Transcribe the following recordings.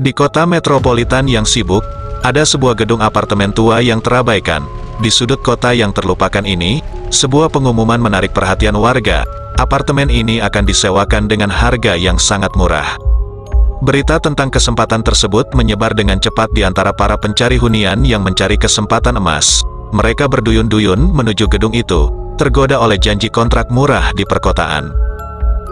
Di kota metropolitan yang sibuk, ada sebuah gedung apartemen tua yang terabaikan. Di sudut kota yang terlupakan ini, sebuah pengumuman menarik perhatian warga. Apartemen ini akan disewakan dengan harga yang sangat murah. Berita tentang kesempatan tersebut menyebar dengan cepat di antara para pencari hunian yang mencari kesempatan emas. Mereka berduyun-duyun menuju gedung itu, tergoda oleh janji kontrak murah di perkotaan.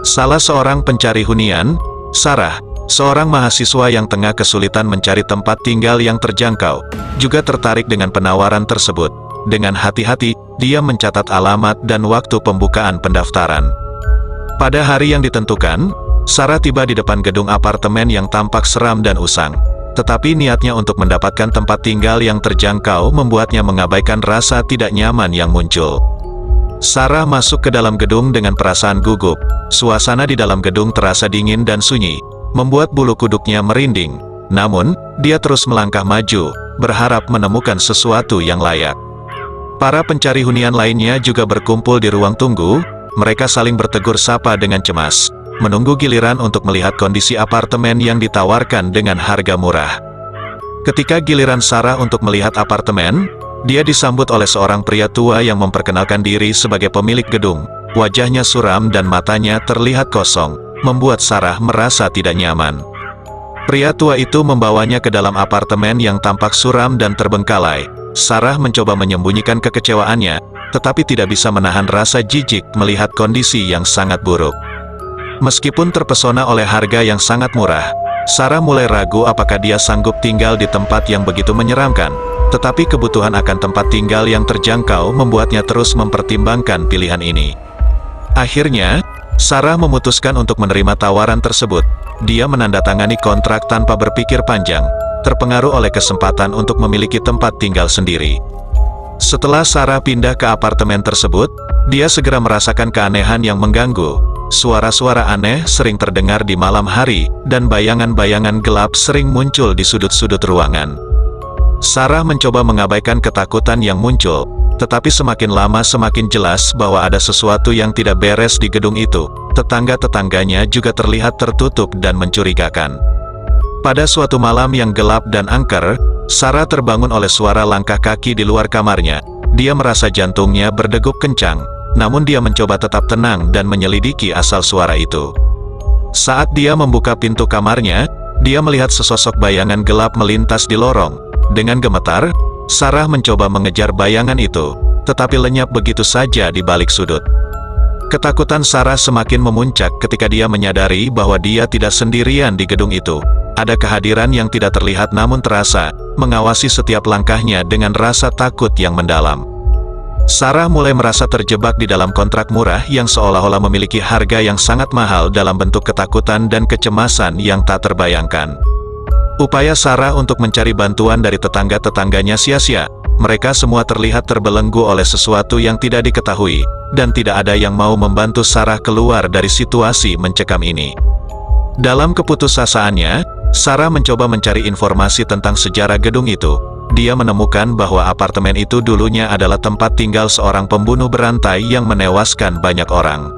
Salah seorang pencari hunian, Sarah, seorang mahasiswa yang tengah kesulitan mencari tempat tinggal yang terjangkau, juga tertarik dengan penawaran tersebut. Dengan hati-hati, dia mencatat alamat dan waktu pembukaan pendaftaran. Pada hari yang ditentukan, Sarah tiba di depan gedung apartemen yang tampak seram dan usang. Tetapi niatnya untuk mendapatkan tempat tinggal yang terjangkau membuatnya mengabaikan rasa tidak nyaman yang muncul. Sarah masuk ke dalam gedung dengan perasaan gugup. Suasana di dalam gedung terasa dingin dan sunyi, membuat bulu kuduknya merinding. Namun, dia terus melangkah maju, berharap menemukan sesuatu yang layak. Para pencari hunian lainnya juga berkumpul di ruang tunggu. Mereka saling bertegur sapa dengan cemas, menunggu giliran untuk melihat kondisi apartemen yang ditawarkan dengan harga murah. Ketika giliran Sarah untuk melihat apartemen, dia disambut oleh seorang pria tua yang memperkenalkan diri sebagai pemilik gedung. Wajahnya suram dan matanya terlihat kosong, membuat Sarah merasa tidak nyaman. Pria tua itu membawanya ke dalam apartemen yang tampak suram dan terbengkalai. Sarah mencoba menyembunyikan kekecewaannya, tetapi tidak bisa menahan rasa jijik melihat kondisi yang sangat buruk. Meskipun terpesona oleh harga yang sangat murah, Sarah mulai ragu apakah dia sanggup tinggal di tempat yang begitu menyeramkan. Tetapi kebutuhan akan tempat tinggal yang terjangkau membuatnya terus mempertimbangkan pilihan ini. Akhirnya, Sarah memutuskan untuk menerima tawaran tersebut. Dia menandatangani kontrak tanpa berpikir panjang, terpengaruh oleh kesempatan untuk memiliki tempat tinggal sendiri. Setelah Sarah pindah ke apartemen tersebut, dia segera merasakan keanehan yang mengganggu. Suara-suara aneh sering terdengar di malam hari, dan bayangan-bayangan gelap sering muncul di sudut-sudut ruangan. Sarah mencoba mengabaikan ketakutan yang muncul, tetapi semakin lama semakin jelas bahwa ada sesuatu yang tidak beres di gedung itu. Tetangga-tetangganya juga terlihat tertutup dan mencurigakan. Pada suatu malam yang gelap dan angker, Sarah terbangun oleh suara langkah kaki di luar kamarnya. Dia merasa jantungnya berdegup kencang, namun dia mencoba tetap tenang dan menyelidiki asal suara itu. Saat dia membuka pintu kamarnya, dia melihat sesosok bayangan gelap melintas di lorong. Dengan gemetar, Sarah mencoba mengejar bayangan itu, tetapi lenyap begitu saja di balik sudut. Ketakutan Sarah semakin memuncak ketika dia menyadari bahwa dia tidak sendirian di gedung itu. Ada kehadiran yang tidak terlihat namun terasa, mengawasi setiap langkahnya dengan rasa takut yang mendalam. Sarah mulai merasa terjebak di dalam kontrak murah yang seolah-olah memiliki harga yang sangat mahal dalam bentuk ketakutan dan kecemasan yang tak terbayangkan. Upaya Sarah untuk mencari bantuan dari tetangga-tetangganya sia-sia. Mereka semua terlihat terbelenggu oleh sesuatu yang tidak diketahui, dan tidak ada yang mau membantu Sarah keluar dari situasi mencekam ini. Dalam keputusasaannya, Sarah mencoba mencari informasi tentang sejarah gedung itu. Dia menemukan bahwa apartemen itu dulunya adalah tempat tinggal seorang pembunuh berantai yang menewaskan banyak orang.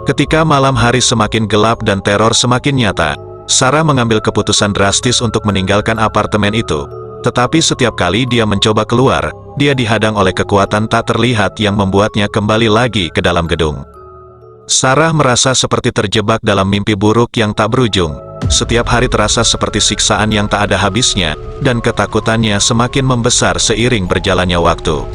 Ketika malam hari semakin gelap dan teror semakin nyata, Sarah mengambil keputusan drastis untuk meninggalkan apartemen itu. Tetapi setiap kali dia mencoba keluar, dia dihadang oleh kekuatan tak terlihat yang membuatnya kembali lagi ke dalam gedung. Sarah merasa seperti terjebak dalam mimpi buruk yang tak berujung. Setiap hari terasa seperti siksaan yang tak ada habisnya, dan ketakutannya semakin membesar seiring berjalannya waktu.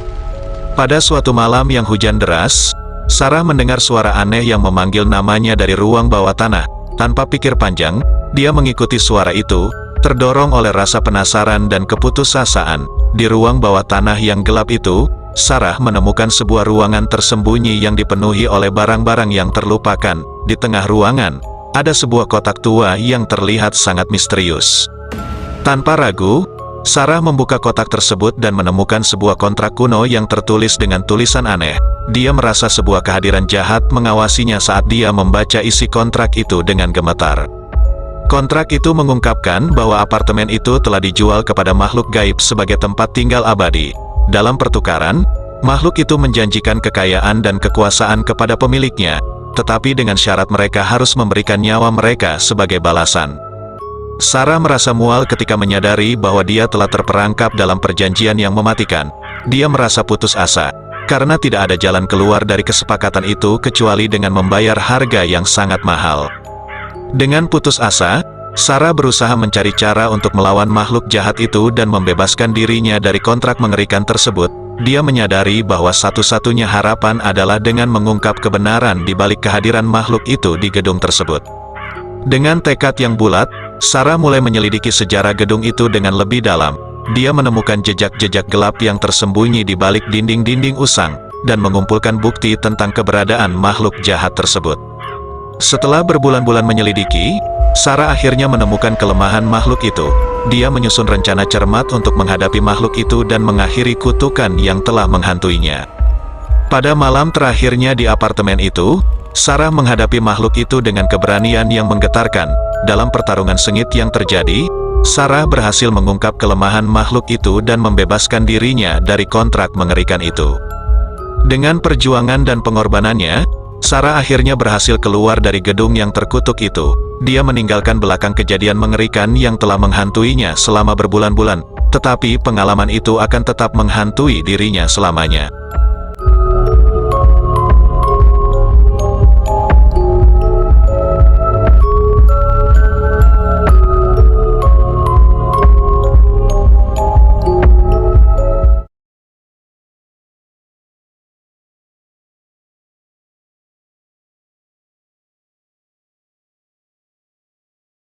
Pada suatu malam yang hujan deras, Sarah mendengar suara aneh yang memanggil namanya dari ruang bawah tanah. Tanpa pikir panjang, dia mengikuti suara itu, terdorong oleh rasa penasaran dan keputusasaan. Di ruang bawah tanah yang gelap itu, Sarah menemukan sebuah ruangan tersembunyi yang dipenuhi oleh barang-barang yang terlupakan. Di tengah ruangan, ada sebuah kotak tua yang terlihat sangat misterius. Tanpa ragu, Sarah membuka kotak tersebut dan menemukan sebuah kontrak kuno yang tertulis dengan tulisan aneh. Dia merasa sebuah kehadiran jahat mengawasinya saat dia membaca isi kontrak itu dengan gemetar. Kontrak itu mengungkapkan bahwa apartemen itu telah dijual kepada makhluk gaib sebagai tempat tinggal abadi. Dalam pertukaran, makhluk itu menjanjikan kekayaan dan kekuasaan kepada pemiliknya, tetapi dengan syarat mereka harus memberikan nyawa mereka sebagai balasan. Sarah merasa mual ketika menyadari bahwa dia telah terperangkap dalam perjanjian yang mematikan. Dia merasa putus asa, karena tidak ada jalan keluar dari kesepakatan itu kecuali dengan membayar harga yang sangat mahal. Dengan putus asa, Sarah berusaha mencari cara untuk melawan makhluk jahat itu dan membebaskan dirinya dari kontrak mengerikan tersebut. Dia menyadari bahwa satu-satunya harapan adalah dengan mengungkap kebenaran di balik kehadiran makhluk itu di gedung tersebut. Dengan tekad yang bulat, Sarah mulai menyelidiki sejarah gedung itu dengan lebih dalam. Dia menemukan jejak-jejak gelap yang tersembunyi di balik dinding-dinding usang, dan mengumpulkan bukti tentang keberadaan makhluk jahat tersebut. Setelah berbulan-bulan menyelidiki, Sarah akhirnya menemukan kelemahan makhluk itu. Dia menyusun rencana cermat untuk menghadapi makhluk itu dan mengakhiri kutukan yang telah menghantuinya. Pada malam terakhirnya di apartemen itu, Sarah menghadapi makhluk itu dengan keberanian yang menggetarkan. Dalam pertarungan sengit yang terjadi, Sarah berhasil mengungkap kelemahan makhluk itu dan membebaskan dirinya dari kontrak mengerikan itu. Dengan perjuangan dan pengorbanannya, Sarah akhirnya berhasil keluar dari gedung yang terkutuk itu. Dia meninggalkan belakang kejadian mengerikan yang telah menghantuinya selama berbulan-bulan, tetapi pengalaman itu akan tetap menghantui dirinya selamanya.